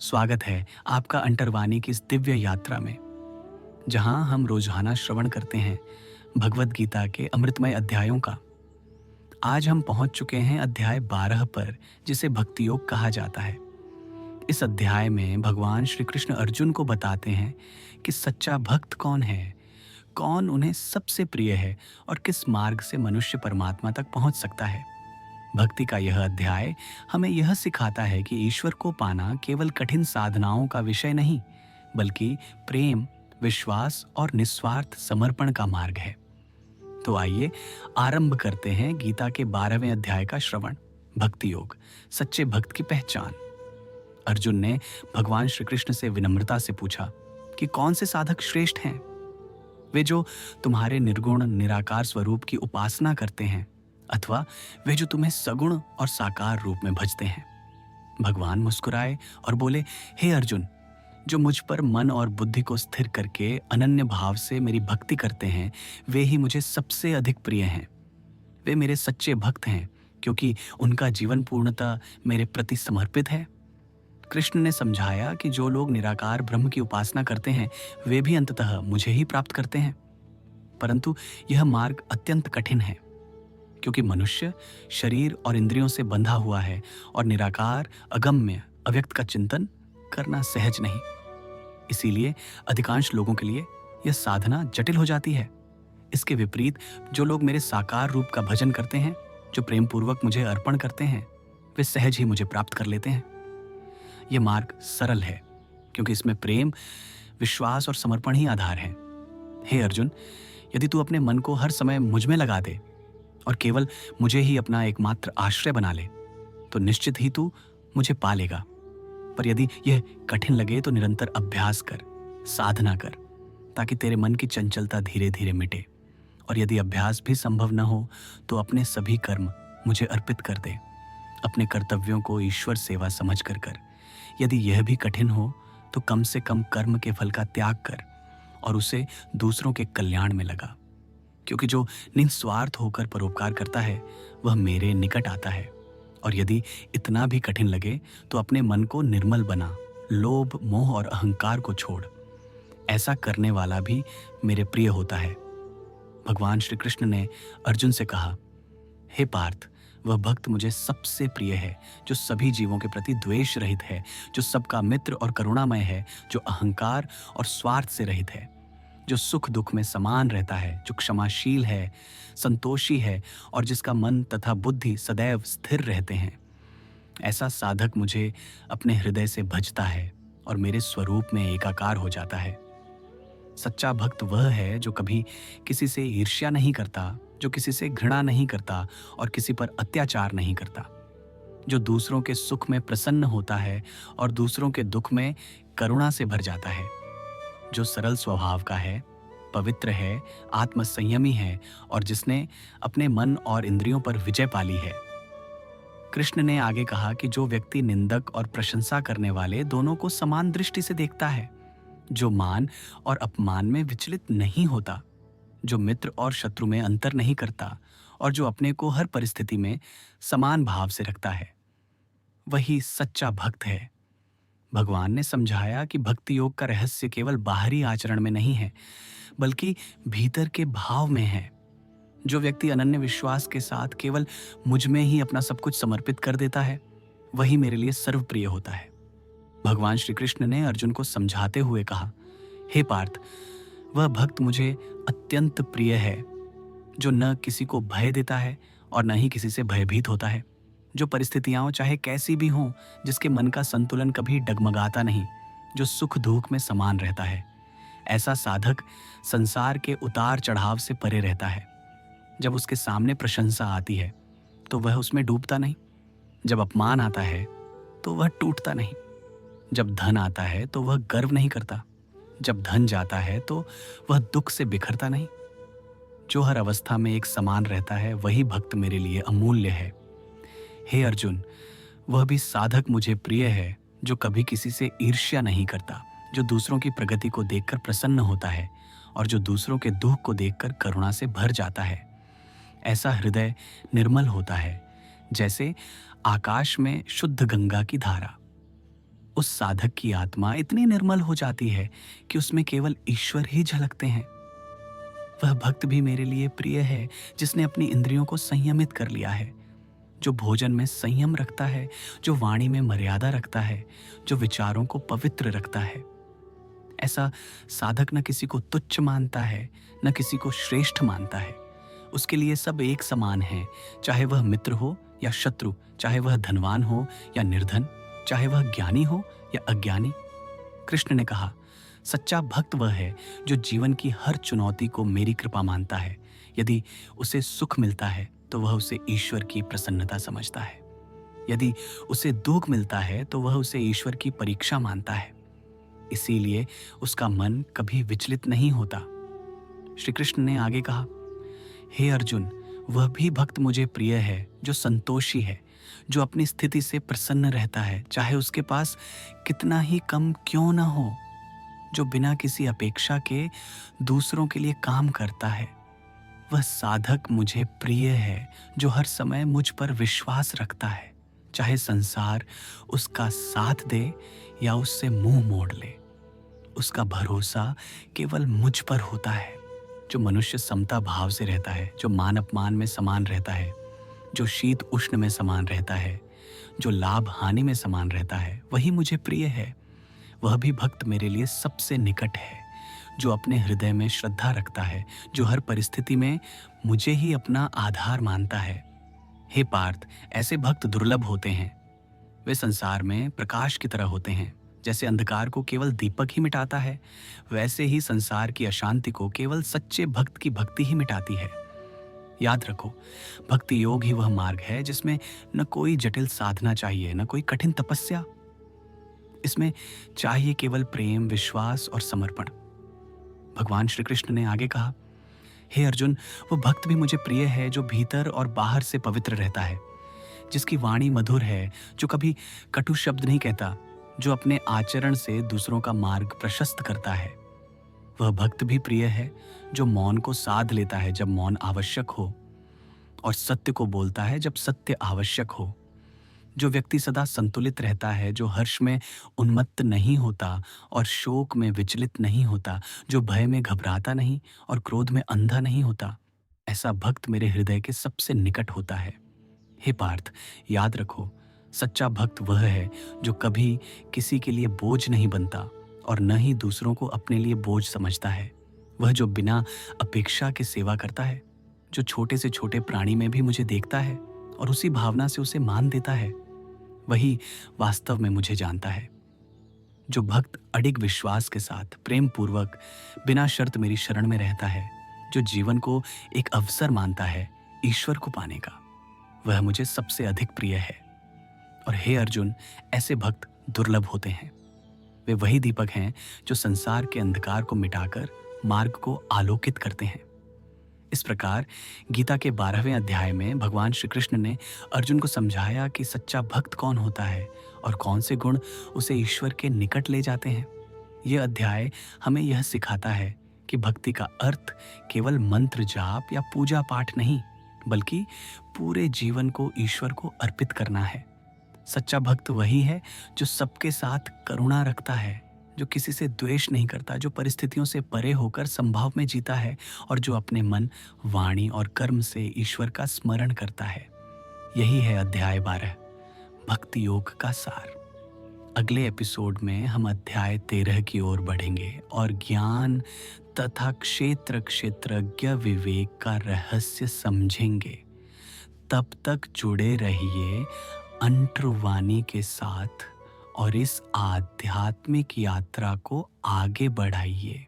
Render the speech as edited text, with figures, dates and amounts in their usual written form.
स्वागत है आपका अंतर्वाणी की इस दिव्य यात्रा में, जहां हम रोजाना श्रवण करते हैं भगवत गीता के अमृतमय अध्यायों का। आज हम पहुंच चुके हैं अध्याय 12 पर, जिसे भक्ति योग कहा जाता है। इस अध्याय में भगवान श्री कृष्ण अर्जुन को बताते हैं कि सच्चा भक्त कौन है, कौन उन्हें सबसे प्रिय है और किस मार्ग से मनुष्य परमात्मा तक पहुंच सकता है। भक्ति का यह अध्याय हमें यह सिखाता है कि ईश्वर को पाना केवल कठिन साधनाओं का विषय नहीं, बल्कि प्रेम, विश्वास और निस्वार्थ समर्पण का मार्ग है। तो आइए आरंभ करते हैं गीता के 12वें अध्याय का श्रवण। भक्ति योग, सच्चे भक्त की पहचान। अर्जुन ने भगवान श्री कृष्ण से विनम्रता से पूछा कि कौन से साधक श्रेष्ठ हैं? वे जो तुम्हारे निर्गुण निराकार स्वरूप की उपासना करते हैं, अथवा वे जो तुम्हें सगुण और साकार रूप में भजते हैं? भगवान मुस्कुराए और बोले, हे अर्जुन, जो मुझ पर मन और बुद्धि को स्थिर करके अनन्य भाव से मेरी भक्ति करते हैं, वे ही मुझे सबसे अधिक प्रिय हैं। वे मेरे सच्चे भक्त हैं, क्योंकि उनका जीवन पूर्णतः मेरे प्रति समर्पित है। कृष्ण ने समझाया कि जो लोग निराकार ब्रह्म की उपासना करते हैं, वे भी अंततः मुझे ही प्राप्त करते हैं। परंतु यह मार्ग अत्यंत कठिन है, क्योंकि मनुष्य शरीर और इंद्रियों से बंधा हुआ है और निराकार अगम्य अव्यक्त का चिंतन करना सहज नहीं। इसीलिए अधिकांश लोगों के लिए यह साधना जटिल हो जाती है। इसके विपरीत जो लोग मेरे साकार रूप का भजन करते हैं, जो प्रेम पूर्वक मुझे अर्पण करते हैं, वे सहज ही मुझे प्राप्त कर लेते हैं। यह मार्ग सरल है, क्योंकि इसमें प्रेम, विश्वास और समर्पण ही आधार है। हे अर्जुन, यदि तू अपने मन को हर समय मुझ में लगा दे और केवल मुझे ही अपना एकमात्र आश्रय बना ले, तो निश्चित ही तू मुझे पा लेगा। पर यदि यह कठिन लगे तो निरंतर अभ्यास कर, साधना कर, ताकि तेरे मन की चंचलता धीरे धीरे मिटे। और यदि अभ्यास भी संभव न हो तो अपने सभी कर्म मुझे अर्पित कर दे। अपने कर्तव्यों को ईश्वर सेवा समझ कर। यदि यह भी कठिन हो तो कम से कम कर्म के फल का त्याग कर और उसे दूसरों के कल्याण में लगा, क्योंकि जो निस्वार्थ होकर परोपकार करता है वह मेरे निकट आता है। और यदि इतना भी कठिन लगे तो अपने मन को निर्मल बना, लोभ, मोह और अहंकार को छोड़। ऐसा करने वाला भी मेरे प्रिय होता है। भगवान श्री कृष्ण ने अर्जुन से कहा, हे पार्थ, वह भक्त मुझे सबसे प्रिय है जो सभी जीवों के प्रति द्वेष रहित है, जो सबका मित्र और करुणामय है, जो अहंकार और स्वार्थ से रहित है, जो सुख दुख में समान रहता है, जो क्षमाशील है, संतोषी है और जिसका मन तथा बुद्धि सदैव स्थिर रहते हैं। ऐसा साधक मुझे अपने हृदय से भजता है और मेरे स्वरूप में एकाकार हो जाता है। सच्चा भक्त वह है जो कभी किसी से ईर्ष्या नहीं करता, जो किसी से घृणा नहीं करता और किसी पर अत्याचार नहीं करता, जो दूसरों के सुख में प्रसन्न होता है और दूसरों के दुख में करुणा से भर जाता है, जो सरल स्वभाव का है, पवित्र है, आत्मसंयमी है और जिसने अपने मन और इंद्रियों पर विजय पाली है। कृष्ण ने आगे कहा कि जो व्यक्ति निंदक और प्रशंसा करने वाले दोनों को समान दृष्टि से देखता है, जो मान और अपमान में विचलित नहीं होता, जो मित्र और शत्रु में अंतर नहीं करता और जो अपने को हर परिस्थिति में समान भाव से रखता है, वही सच्चा भक्त है। भगवान ने समझाया कि भक्ति योग का रहस्य केवल बाहरी आचरण में नहीं है, बल्कि भीतर के भाव में है। जो व्यक्ति अनन्य विश्वास के साथ केवल मुझ में ही अपना सब कुछ समर्पित कर देता है, वही मेरे लिए सर्वप्रिय होता है। भगवान श्री कृष्ण ने अर्जुन को समझाते हुए कहा, हे पार्थ, वह भक्त मुझे अत्यंत प्रिय है जो न किसी को भय देता है और न ही किसी से भयभीत होता है, जो परिस्थितियां चाहे कैसी भी हों, जिसके मन का संतुलन कभी डगमगाता नहीं, जो सुख दुख में समान रहता है। ऐसा साधक संसार के उतार चढ़ाव से परे रहता है। जब उसके सामने प्रशंसा आती है तो वह उसमें डूबता नहीं, जब अपमान आता है तो वह टूटता नहीं, जब धन आता है तो वह गर्व नहीं करता, जब धन जाता है तो वह दुख से बिखरता नहीं। जो हर अवस्था में एक समान रहता है, वही भक्त मेरे लिए अमूल्य है। हे अर्जुन, वह भी साधक मुझे प्रिय है जो कभी किसी से ईर्ष्या नहीं करता, जो दूसरों की प्रगति को देखकर प्रसन्न होता है और जो दूसरों के दुख को देखकर करुणा से भर जाता है। ऐसा हृदय निर्मल होता है जैसे आकाश में शुद्ध गंगा की धारा। उस साधक की आत्मा इतनी निर्मल हो जाती है कि उसमें केवल ईश्वर ही झलकते हैं। वह भक्त भी मेरे लिए प्रिय है जिसने अपनी इंद्रियों को संयमित कर लिया है, जो भोजन में संयम रखता है, जो वाणी में मर्यादा रखता है, जो विचारों को पवित्र रखता है। ऐसा साधक न किसी को तुच्छ मानता है, न किसी को श्रेष्ठ मानता है। उसके लिए सब एक समान है, चाहे वह मित्र हो या शत्रु, चाहे वह धनवान हो या निर्धन, चाहे वह ज्ञानी हो या अज्ञानी। कृष्ण ने कहा, सच्चा भक्त वह है जो जीवन की हर चुनौती को मेरी कृपा मानता है। यदि उसे सुख मिलता है तो वह उसे ईश्वर की प्रसन्नता समझता है। यदि उसे दुख मिलता है तो वह उसे ईश्वर की परीक्षा मानता है। इसीलिए उसका मन कभी विचलित नहीं होता। श्री कृष्ण ने आगे कहा, हे अर्जुन, वह भी भक्त मुझे प्रिय है जो संतोषी है, जो अपनी स्थिति से प्रसन्न रहता है, चाहे उसके पास कितना ही कम क्यों न हो, जो बिना किसी अपेक्षा के दूसरों के लिए काम करता है। वह साधक मुझे प्रिय है जो हर समय मुझ पर विश्वास रखता है, चाहे संसार उसका साथ दे या उससे मुंह मोड़ ले। उसका भरोसा केवल मुझ पर होता है। जो मनुष्य समता भाव से रहता है, जो मान अपमान में समान रहता है, जो शीत उष्ण में समान रहता है, जो लाभ हानि में समान रहता है, वही मुझे प्रिय है। वह भी भक्त मेरे लिए सबसे निकट है, जो अपने हृदय में श्रद्धा रखता है, जो हर परिस्थिति में मुझे ही अपना आधार मानता है। हे पार्थ, ऐसे भक्त दुर्लभ होते हैं। वे संसार में प्रकाश की तरह होते हैं। जैसे अंधकार को केवल दीपक ही मिटाता है, वैसे ही संसार की अशांति को केवल सच्चे भक्त की भक्ति ही मिटाती है। याद रखो, भक्ति योग ही वह मार्ग है जिसमें न कोई जटिल साधना चाहिए, न कोई कठिन तपस्या। इसमें चाहिए केवल प्रेम, विश्वास और समर्पण। भगवान श्री कृष्ण ने आगे कहा, हे अर्जुन, वो भक्त भी मुझे प्रिय है जो भीतर और बाहर से पवित्र रहता है, जिसकी वाणी मधुर है, जो कभी कटु शब्द नहीं कहता, जो अपने आचरण से दूसरों का मार्ग प्रशस्त करता है। वह भक्त भी प्रिय है जो मौन को साध लेता है जब मौन आवश्यक हो, और सत्य को बोलता है जब सत्य आवश्यक हो। जो व्यक्ति सदा संतुलित रहता है, जो हर्ष में उन्मत्त नहीं होता और शोक में विचलित नहीं होता, जो भय में घबराता नहीं और क्रोध में अंधा नहीं होता, ऐसा भक्त मेरे हृदय के सबसे निकट होता है। हे पार्थ, याद रखो, सच्चा भक्त वह है जो कभी किसी के लिए बोझ नहीं बनता और न ही दूसरों को अपने लिए बोझ समझता है। वह जो बिना अपेक्षा के सेवा करता है, जो छोटे से छोटे प्राणी में भी मुझे देखता है और उसी भावना से उसे मान देता है, वही वास्तव में मुझे जानता है। जो भक्त अडिग विश्वास के साथ प्रेम पूर्वक बिना शर्त मेरी शरण में रहता है, जो जीवन को एक अवसर मानता है ईश्वर को पाने का, वह मुझे सबसे अधिक प्रिय है। और हे अर्जुन, ऐसे भक्त दुर्लभ होते हैं। वे वही दीपक हैं जो संसार के अंधकार को मिटाकर मार्ग को आलोकित करते हैं। इस प्रकार गीता के 12वें अध्याय में भगवान श्री कृष्ण ने अर्जुन को समझाया कि सच्चा भक्त कौन होता है और कौन से गुण उसे ईश्वर के निकट ले जाते हैं। यह अध्याय हमें यह सिखाता है कि भक्ति का अर्थ केवल मंत्र जाप या पूजा पाठ नहीं, बल्कि पूरे जीवन को ईश्वर को अर्पित करना है। सच्चा भक्त वही है जो सबके साथ करुणा रखता है, जो किसी से द्वेष नहीं करता, जो परिस्थितियों से परे होकर संभाव में जीता है और जो अपने मन, वाणी और कर्म से ईश्वर का स्मरण करता है। यही है अध्याय 12, भक्ति योग का सार। अगले एपिसोड में हम अध्याय 13 की ओर बढ़ेंगे और ज्ञान तथा क्षेत्र क्षेत्रज्ञ विवेक का रहस्य समझेंगे। तब तक जुड़े रहिए अंतर्वाणी के साथ और इस आध्यात्मिक यात्रा को आगे बढ़ाइए।